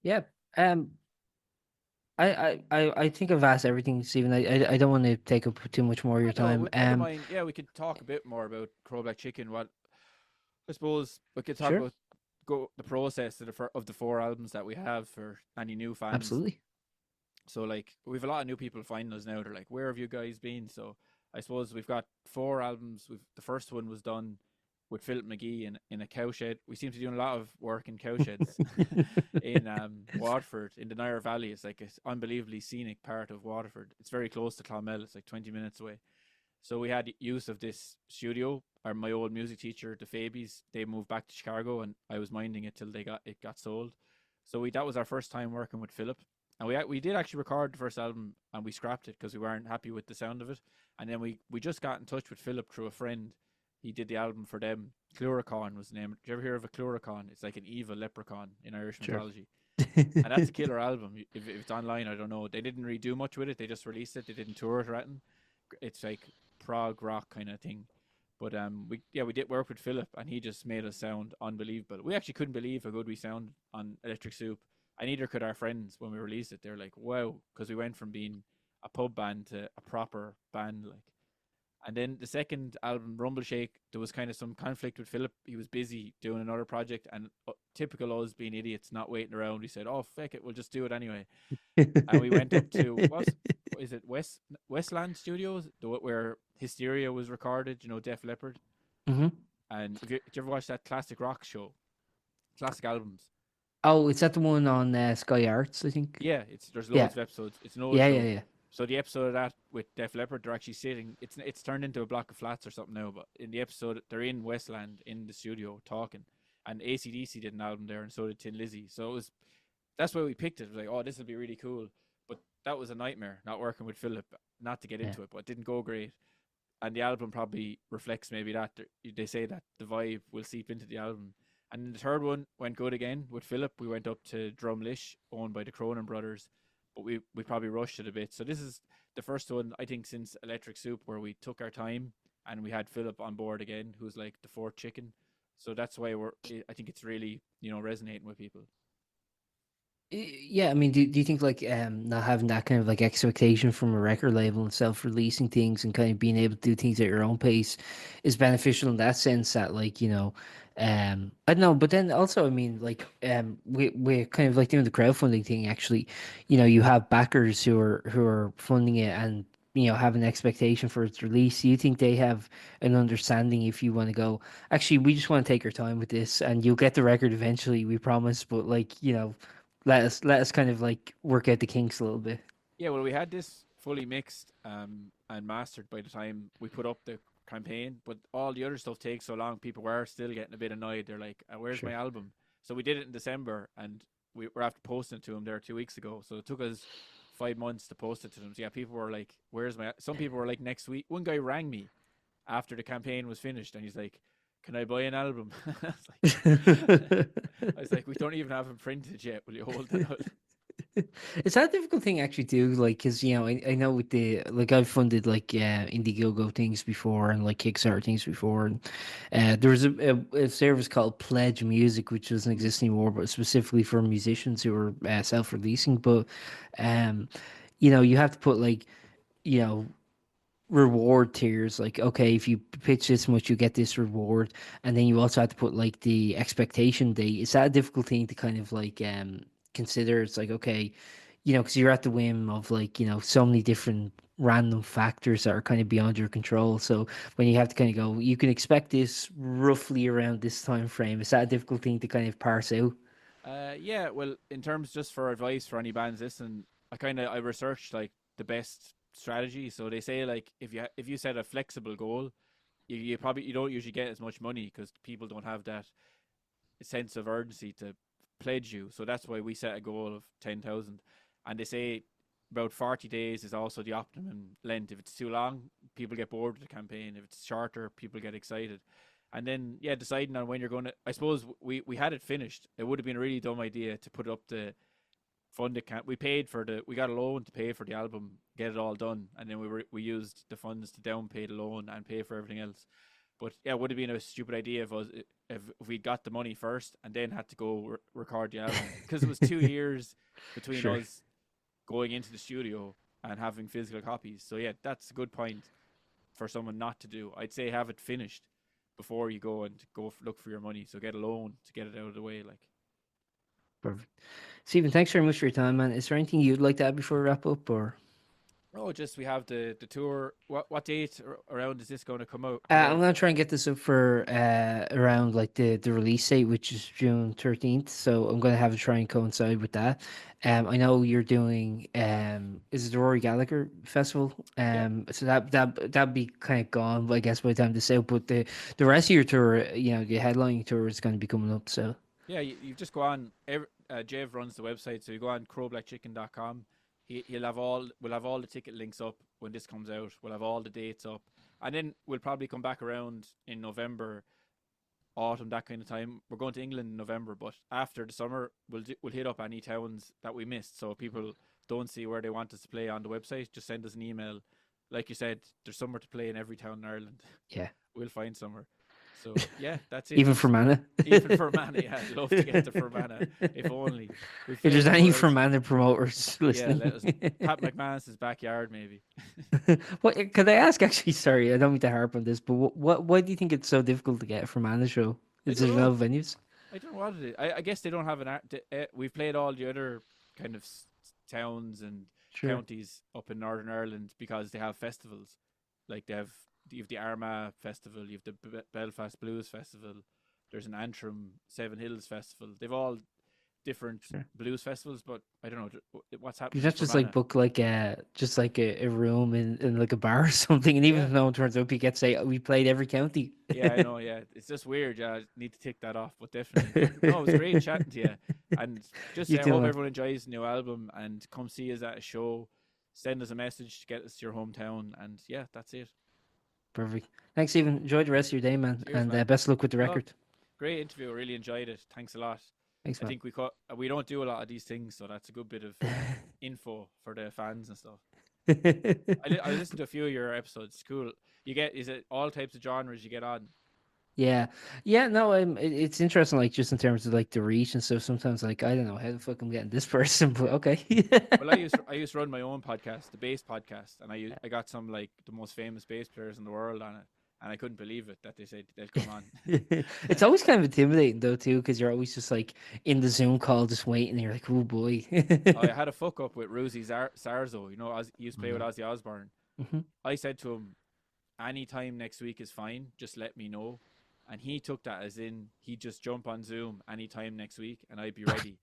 Yeah. Um. I think I've asked everything, Stephen. I don't want to take up too much more of I your know. time. I don't mind. Yeah, we could talk a bit more about Crow Black Chicken. What I suppose we could talk Sure. about go the process of the four albums that we have for any new fans. Absolutely. So like we've a lot of new people finding us now. They're like, "Where have you guys been?" So I suppose we've got four albums. The first one was done with Phillip Magee in a cowshed. We seem to be doing a lot of work in cowsheds in Waterford in the Nire Valley. It's like an unbelievably scenic part of Waterford. It's very close to Clonmel. It's like 20 minutes away. So we had use of this studio. Or my old music teacher, the Fabies, they moved back to Chicago, and I was minding it till they got sold. So that was our first time working with Philip, and we did actually record the first album, and we scrapped it because we weren't happy with the sound of it. And then we just got in touch with Philip through a friend. He did the album for them. Cluracorn was the name. Did you ever hear of a Cluracorn? It's like an evil leprechaun in Irish Sure. mythology, and that's a killer album. If it's online, I don't know. They didn't really do much with it. They just released it. They didn't tour it or anything. It's like prog rock kind of thing. But we did work with Philip, and he just made us sound unbelievable. We actually couldn't believe how good we sound on Electric Soup, and neither could our friends when we released it. They're like, "Wow," because we went from being a pub band to a proper band, like. And then the second album, Rumble Shake, there was kind of some conflict with Philip. He was busy doing another project, and typical us being idiots, not waiting around. We said, "Oh, feck it, we'll just do it anyway." And we went up to what is it, Westland Studios, where Hysteria was recorded. You know, Def Leppard. hmm And did you ever watch that classic rock show, classic albums? Oh, is that the one on Sky Arts? I think. Yeah, there's Yeah. loads of episodes. It's an old Yeah. Yeah. show. Yeah. So the episode of that with Def Leppard, they're actually sitting. It's turned into a block of flats or something now. But in the episode, they're in Westland in the studio talking, and ACDC did an album there, and so did Tin Lizzy. So that's why we picked it. It was like, oh, this will be really cool. But that was a nightmare not working with Philip. Not to get Yeah. into it, but it didn't go great. And the album probably reflects maybe that. They say that the vibe will seep into the album. And the third one went good again with Philip. We went up to Drumlish, owned by the Cronin brothers, but we probably rushed it a bit. So this is the first one I think since Electric Soup where we took our time and we had Philip on board again, who's like the fourth chicken. So that's why I think it's really resonating with people. Yeah, I mean, do you think like not having that kind of like expectation from a record label and self-releasing things and kind of being able to do things at your own pace is beneficial in that sense that like, I don't know, but then also I mean like we're kind of like doing the crowdfunding thing actually, you have backers who are funding it and have an expectation for its release. Do you think they have an understanding if you want to go, actually we just want to take our time with this and you'll get the record eventually, we promise, but like, let us kind of like work out the kinks a little bit. Yeah, well, we had this fully mixed and mastered by the time we put up the campaign, but all the other stuff takes so long. People were still getting a bit annoyed. They're like, "Where's my Sure. album?" So we did it in December, and we were after posting it to them there 2 weeks ago. So it took us 5 months to post it to them. So yeah, people were like, "Where's my?" Some people were like, "Next week." One guy rang me after the campaign was finished, and he's like, "Can I buy an album?" I was like, "We don't even have it printed yet. Will you hold it out?" It's that difficult thing actually too, like, because I know with the like I've funded like Indiegogo things before and like Kickstarter things before, and there was a service called Pledge Music which doesn't Mm. exist anymore, but specifically for musicians who are self-releasing. But um, you have to put like you know reward tiers, like okay, if you pitch this much you get this reward, and then you also have to put like the expectation date. Is that a difficult thing to kind of like consider? It's like, okay, because you're at the whim of like so many different random factors that are kind of beyond your control. So when you have to kind of go, you can expect this roughly around this time frame. Is that a difficult thing to kind of parse out? Yeah, well, in terms just for advice for any bands listening, I researched like the best strategy. So they say like if you set a flexible goal, you don't usually get as much money because people don't have that sense of urgency to pledge you. So that's why we set a goal of 10,000. And they say about 40 days is also the optimum length. If it's too long, people get bored with the campaign. If it's shorter, people get excited. And then, yeah, deciding on when you're going to, I suppose we had it finished. It would have been a really dumb idea to put up the fund account. We got a loan to pay for the album, get it all done. And then we used the funds to down pay the loan and pay for everything else. But yeah, it would have been a stupid idea if we'd got the money first and then had to go record the album because it was 2 years between us going into the studio and having physical copies. So yeah, that's a good point for someone not to do. I'd say have it finished before you go and look for your money. So get a loan to get it out of the way. Like, Perfect. Stephen, thanks very much for your time, man. Is there anything you'd like to add before we wrap up, or? oh, just we have the tour. What date around is this going to come out? I'm gonna try and get this up for around like the release date, which is June 13th. So I'm gonna have to try and coincide with that. I know you're doing is it the Rory Gallagher Festival? Yeah. So that'd be kind of gone, I guess, by the time this out. But the rest of your tour, the headlining tour is gonna be coming up. So Yeah, you just go on. Jev runs the website, so you go on crowblackchicken.com. We'll have all the ticket links up when this comes out. We'll have all the dates up, and then we'll probably come back around in November, autumn, that kind of time. We're going to England in November, but after the summer, we'll hit up any towns that we missed. So if people don't see where they want us to play on the website, just send us an email. Like you said, there's somewhere to play in every town in Ireland. yeah, We'll find somewhere. So yeah, that's it. even for Mana. Even for Mana, yeah, I'd love to get to Fermanagh, if only. If there's any Fermanagh promoters listening, let us. Pat McManus's backyard, maybe. What could I ask? Actually, sorry, I don't mean to harp on this, but why do you think it's so difficult to get a Fermanagh show? I Is don't there know. no venues? I don't know what it is. I guess they don't have an art. We've played all the other kind of towns and Sure. counties up in Northern Ireland because they have festivals. Like you have the Armagh Festival, you have the Belfast Blues Festival. There's an Antrim Seven Hills Festival. They've all different Sure. blues festivals, but I don't know what's happening. You not just like book like a room in like a bar or something, and even Yeah. if no one turns up, you get to say, "Oh, we played every county." Yeah, I know. Yeah, it's just weird. Yeah, I need to tick that off, but definitely. But no, it was great chatting to you, and just You I too, hope man. everyone enjoys the new album and come see us at a show. Send us a message to get us to your hometown, and yeah, that's it. Perfect. Thanks, Stephen. Enjoy the rest of your day, man, Cheers, and man. best of luck with the No, record. great interview. Really enjoyed it. Thanks a lot. Thanks, I man. think we don't do a lot of these things, so that's a good bit of info for the fans and stuff. I listened to a few of your episodes. It's cool. Is it all types of genres you get on? Yeah, yeah. No, it's interesting, like just in terms of like the reach and stuff. Sometimes, like I don't know how the fuck I'm getting this person, but Yeah. okay. Well, I used to run my own podcast, the bass podcast, and I got some like the most famous bass players in the world on it, and I couldn't believe it that they said they'd come on. It's always kind of intimidating though too, because you're always just like in the Zoom call, just waiting. And you're like, oh boy. I had a fuck up with Ruzi Sarzo. You know, he used to play with Ozzy Osbourne. Mhm. I said to him, anytime next week is fine. Just let me know. And he took that as in he'd just jump on Zoom anytime next week and I'd be ready.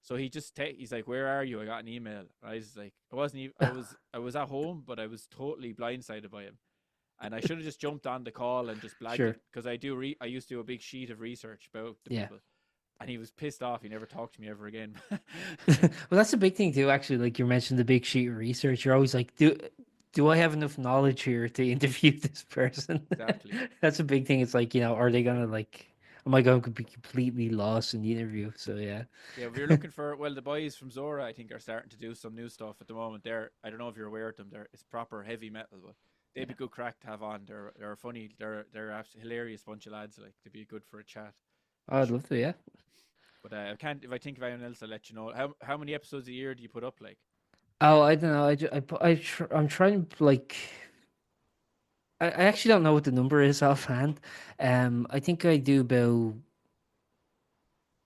So he just he's like, "Where are you?" I got an email. I was like, I wasn't even, I was at home, but I was totally blindsided by him. And I should have just jumped on the call and just blagged Sure. it because I used to do a big sheet of research about the Yeah. people. And he was pissed off. He never talked to me ever again. Well, that's a big thing too. Actually, like you mentioned the big sheet of research. You're always like, do I have enough knowledge here to interview this person? Exactly. That's a big thing. It's like, are they gonna like? Am I going to be completely lost in the interview? So yeah. Yeah, we were looking for the boys from Zora. I think are starting to do some new stuff at the moment. I don't know if you're aware of them. It's proper heavy metal, but they'd be good crack to have on. They're funny. They're absolutely hilarious bunch of lads. Like they'd be good for a chat. Oh, I'd love to. Yeah. But I can't. If I think of anyone else, I'll let you know. How many episodes a year do you put up? Like, Oh, I don't know. I'm trying like. I actually don't know what the number is offhand. I think I do about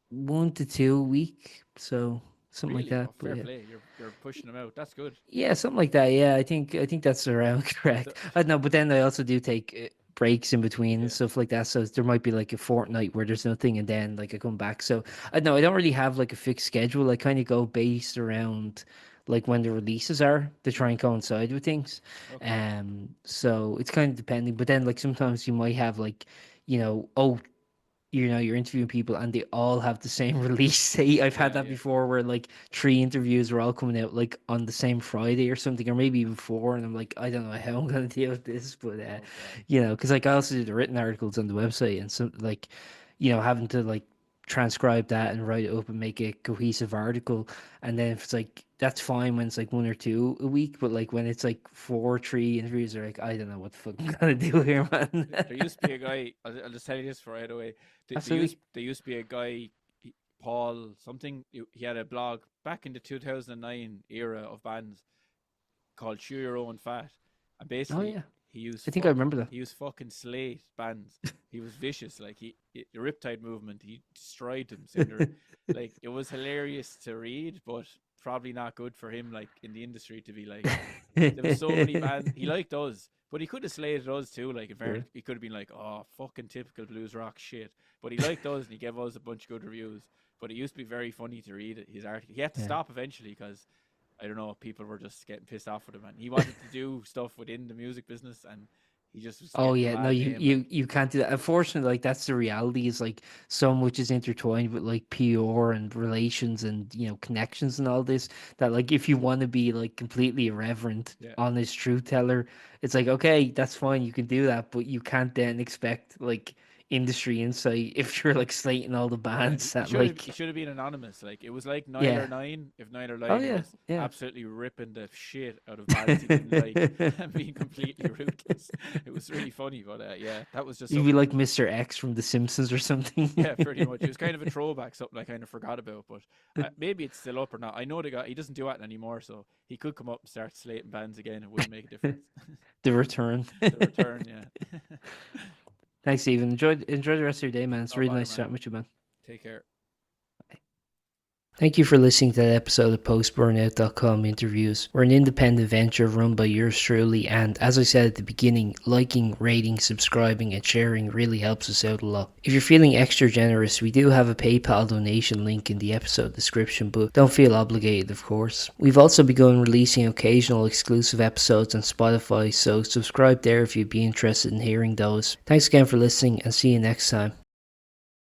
1 to 2 a week, so something like really? that. Oh, But fair yeah. play. You're pushing them out. That's good. Yeah, something like that. Yeah, I think that's around So, correct. I know, but then I also do take breaks in between and yeah. stuff like that. So there might be like a fortnight where there's nothing, and then like I come back. So I know I don't really have like a fixed schedule. I kind of go based around like when the releases are to try and coincide with things. Okay. So it's kind of depending. But then like sometimes you might have like, oh, you're interviewing people and they all have the same release date. I've had Yeah, that yeah. before where like three interviews are all coming out like on the same Friday or something, or maybe even four, and I'm like, I don't know how I'm gonna deal with this, but Oh God. because like I also do the written articles on the website, and some like, having to like transcribe that and write it up and make a cohesive article, and then if it's like that's fine when it's like one or two a week, but like when it's like four, three interviews, are like, I don't know what the fuck I'm gonna do here, man. There used to be a guy. I'll just tell you this right away. Absolutely. There used to be a guy, Paul something. He had a blog back in the 2009 era of bands called Chew Your Own Fat, and Oh basically yeah, he used I think I remember that. fucking slate bands. He was vicious. Like the Riptide movement, he destroyed them. Saying like it was hilarious to read, but probably not good for him. Like in the industry to be like there was so many bands. He liked us, but he could have slated us too. Like, in Yeah. fairness, he could have been like, "Oh, fucking typical blues rock shit." But he liked us, and he gave us a bunch of good reviews. But it used to be very funny to read his article. He had to Yeah. stop eventually because I don't know, people were just getting pissed off with him, and he wanted to do stuff within the music business, and he just was Oh getting a yeah, no, bad you name. you And you can't do that. Unfortunately, like that's the reality. Is like so much is intertwined with like PR and relations and connections and all this, that like if you want to be like completely irreverent, yeah, honest truth teller, it's like okay, that's fine, you can do that, but you can't then expect like industry insight if you're like slating all the yeah, bands that like he should have been anonymous. Like it was like yeah. Niler Nine if Niler Oh Nine yeah, was yeah. absolutely ripping the shit out of bands he didn't like and being completely ruthless. It was really funny, but yeah, that was just You'd be something. like Mr. X from The Simpsons or something. Yeah, pretty much. It was kind of a throwback, something I kind of forgot about, but maybe it's still up or not. I know the guy, he doesn't do it anymore, so he could come up and start slating bands again. It wouldn't make a difference. The return. The return, yeah. Thanks, Stephen. Enjoy the rest of your day, man. It's No really bother, nice man. chatting with you, man. Take care. Thank you for listening to that episode of Post-Burnout.com interviews. We're an independent venture run by yours truly, and as I said at the beginning, liking, rating, subscribing, and sharing really helps us out a lot. If you're feeling extra generous, we do have a PayPal donation link in the episode description, but don't feel obligated, of course. We've also begun releasing occasional exclusive episodes on Spotify, so subscribe there if you'd be interested in hearing those. Thanks again for listening, and see you next time.